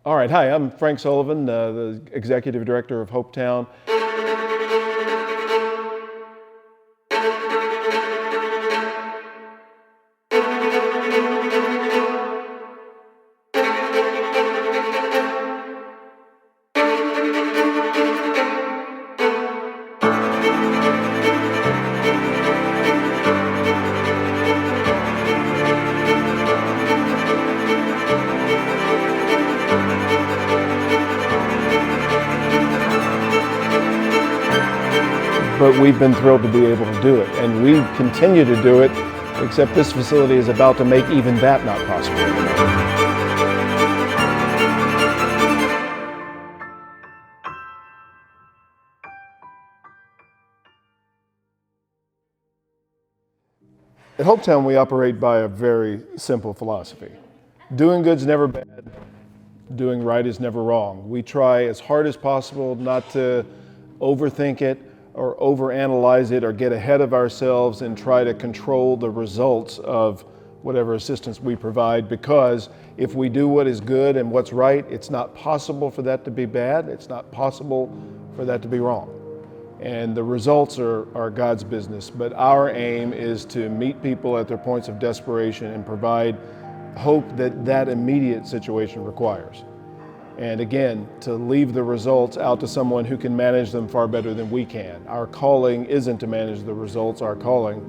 All right, hi, I'm Frank Sullivan, the Executive Director of HOPEtown. But we've been thrilled to be able to do it, and we continue to do it, except this facility is about to make even that not possible anymore. At HOPEtown, we operate by a very simple philosophy. Doing good's never bad, doing right is never wrong. We try as hard as possible not to overthink it or overanalyze it or get ahead of ourselves and try to control the results of whatever assistance we provide, because if we do what is good and what's right, it's not possible for that to be bad, it's not possible for that to be wrong. And the results are God's business, but our aim is to meet people at their points of desperation and provide hope that that immediate situation requires. And again, to leave the results out to someone who can manage them far better than we can. Our calling isn't to manage the results, our calling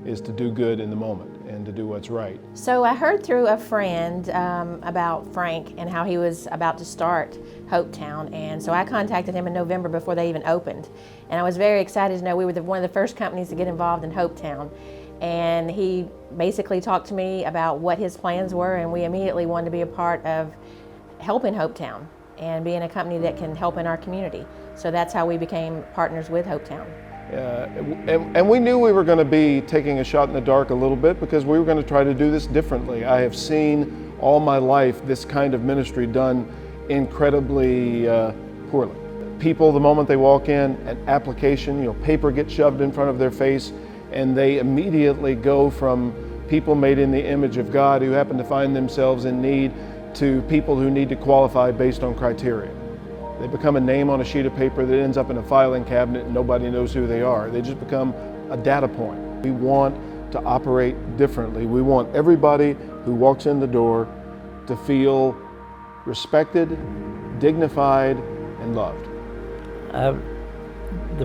is to do good in the moment and to do what's right. So I heard through a friend about Frank and how he was about to start HOPEtown, and so I contacted him in November before they even opened. And I was very excited to know we were one of the first companies to get involved in HOPEtown. And he basically talked to me about what his plans were, and we immediately wanted to be a part of helping HOPEtown and being a company that can help in our community. So that's how we became partners with HOPEtown. And we knew we were going to be taking a shot in the dark a little bit, because we were going to try to do this differently. I have seen all my life this kind of ministry done incredibly poorly. People, the moment they walk in, an application, paper gets shoved in front of their face, and they immediately go from people made in the image of God who happen to find themselves in need to people who need to qualify based on criteria. They become a name on a sheet of paper that ends up in a filing cabinet and nobody knows who they are. They just become a data point. We want to operate differently. We want everybody who walks in the door to feel respected, dignified, and loved.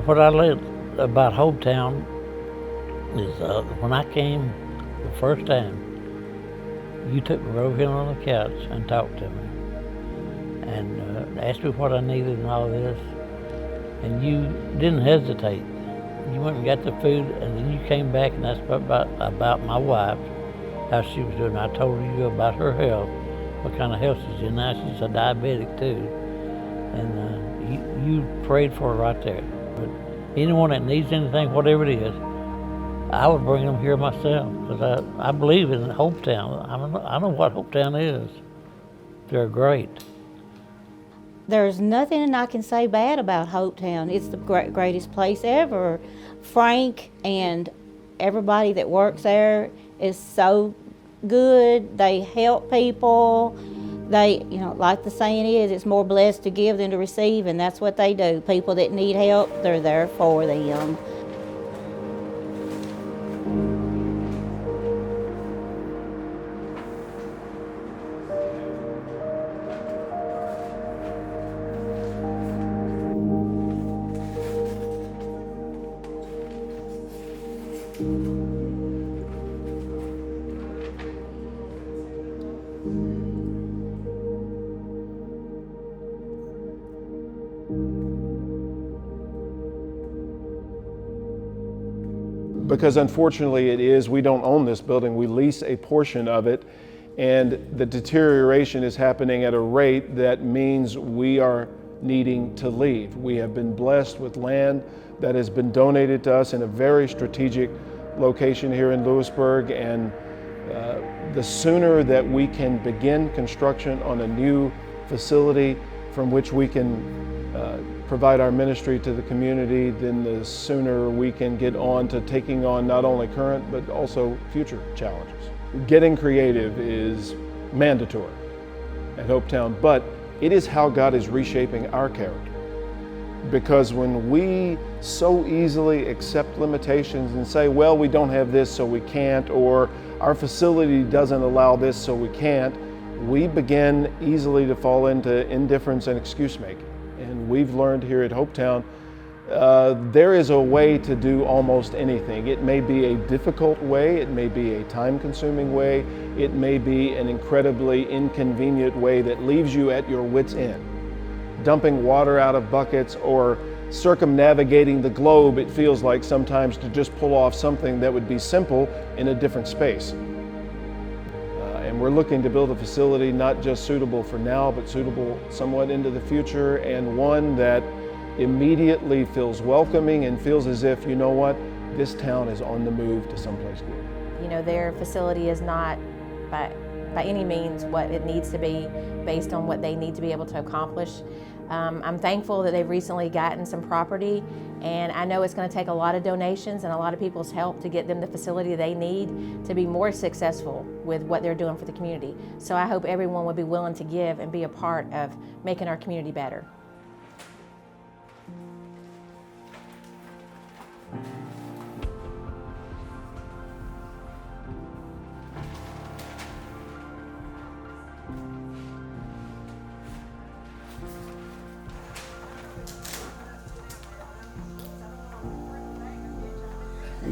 What I learned about HOPEtown is when I came the first time, you took me over here on the couch and talked to me and asked me what I needed and all this, and you didn't hesitate. You went and got the food, and then you came back and asked about my wife, how she was doing. I told you about her health, what kind of health she's in now. She's a diabetic too, and you prayed for her right there. But anyone that needs anything, whatever it is, I would bring them here myself, because I believe in HOPEtown. I know what HOPEtown is. They're great. There's nothing I can say bad about HOPEtown. It's the greatest place ever. Frank and everybody that works there is so good. They help people. They, like the saying is, it's more blessed to give than to receive, and that's what they do. People that need help, they're there for them. Because unfortunately we don't own this building, we lease a portion of it, and the deterioration is happening at a rate that means we are needing to leave. We have been blessed with land that has been donated to us in a very strategic location here in Lewisburg, and the sooner that we can begin construction on a new facility from which we can provide our ministry to the community, then the sooner we can get on to taking on not only current but also future challenges. Getting creative is mandatory at HOPEtown, but it is how God is reshaping our character. Because when we so easily accept limitations and say, well, we don't have this so we can't, or our facility doesn't allow this so we can't, we begin easily to fall into indifference and excuse making. And we've learned here at HOPEtown, there is a way to do almost anything. It may be a difficult way, it may be a time-consuming way, it may be an incredibly inconvenient way that leaves you at your wit's end. Dumping water out of buckets or circumnavigating the globe, it feels like sometimes, to just pull off something that would be simple in a different space. And we're looking to build a facility not just suitable for now, but suitable somewhat into the future, and one that immediately feels welcoming and feels as if, you know what, this town is on the move to someplace good. You know, their facility is not by any means what it needs to be based on what they need to be able to accomplish. I'm thankful that they've recently gotten some property, and I know it's going to take a lot of donations and a lot of people's help to get them the facility they need to be more successful with what they're doing for the community. So I hope everyone would be willing to give and be a part of making our community better.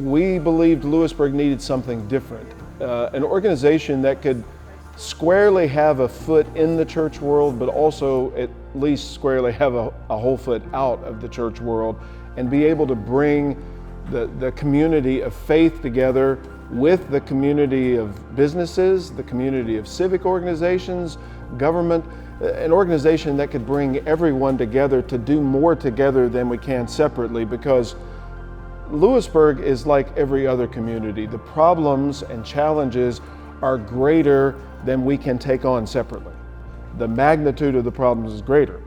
We believed Lewisburg needed something different, an organization that could squarely have a foot in the church world, but also at least squarely have a whole foot out of the church world, and be able to bring the community of faith together with the community of businesses, the community of civic organizations, government, an organization that could bring everyone together to do more together than we can separately, because Lewisburg is like every other community. The problems and challenges are greater than we can take on separately. The magnitude of the problems is greater,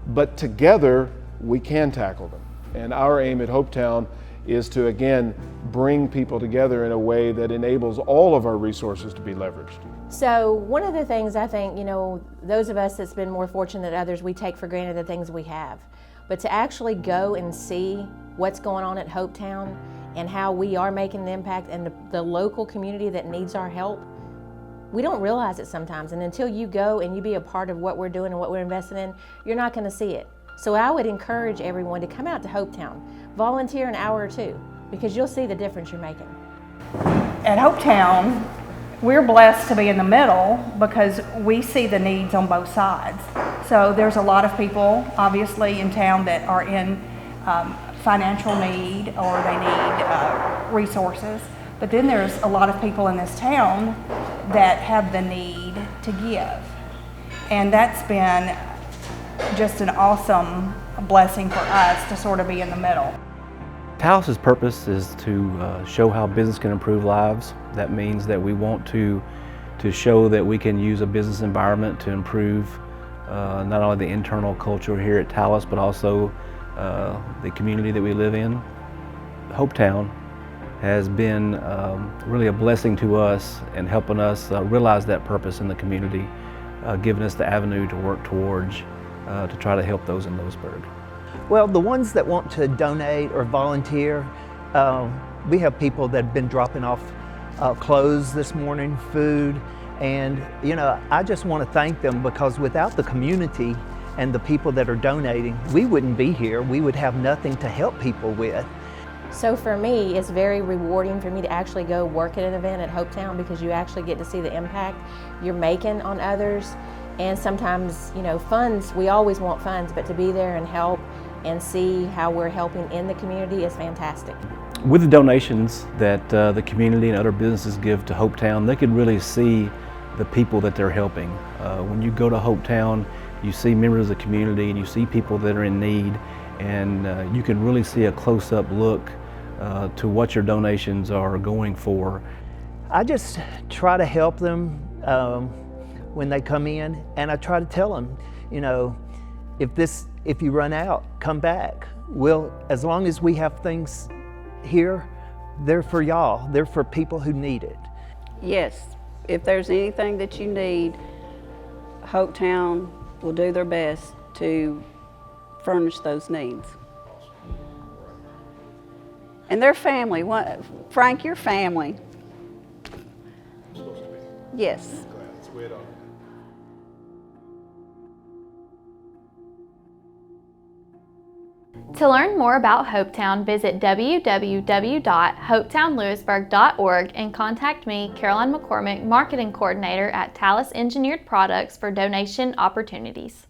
but together we can tackle them. And our aim at HOPEtown is to, again, bring people together in a way that enables all of our resources to be leveraged. So one of the things I think, you know, those of us that's been more fortunate than others, we take for granted the things we have. But to actually go and see what's going on at HOPEtown and how we are making an impact and the local community that needs our help, we don't realize it sometimes. And until you go and you be a part of what we're doing and what we're investing in, you're not going to see it. So I would encourage everyone to come out to HOPEtown, volunteer an hour or two, because you'll see the difference you're making. At HOPEtown, we're blessed to be in the middle because we see the needs on both sides. So there's a lot of people, obviously, in town that are in financial need, or they need resources. But then there's a lot of people in this town that have the need to give. And that's been just an awesome blessing for us to sort of be in the middle. Talos's purpose is to show how business can improve lives. That means that we want to show that we can use a business environment to improve not only the internal culture here at Talos, but also the community that we live in. HOPEtown has been really a blessing to us and helping us realize that purpose in the community, giving us the avenue to work towards to try to help those in Lewisburg. Well, the ones that want to donate or volunteer, we have people that have been dropping off clothes this morning, food, and you know, I just want to thank them, because without the community and the people that are donating, we wouldn't be here. We would have nothing to help people with. So for me, it's very rewarding for me to actually go work at an event at HOPEtown, because you actually get to see the impact you're making on others. And sometimes, you know, funds, we always want funds, but to be there and help and see how we're helping in the community is fantastic. With the donations that the community and other businesses give to HOPEtown, they can really see the people that they're helping. When you go to HOPEtown, you see members of the community and you see people that are in need, and you can really see a close-up look to what your donations are going for. I just try to help them when they come in, and I try to tell them, you know, if you run out, come back. As long as we have things here, they're for y'all. They're for people who need it. Yes, if there's anything that you need, HOPEtown will do their best to furnish those needs. And their family, Frank, your family. Yes. To learn more about HOPEtown, visit www.hopetownlewisburg.org and contact me, Caroline McCormick, Marketing Coordinator at Talos Engineered Products, for donation opportunities.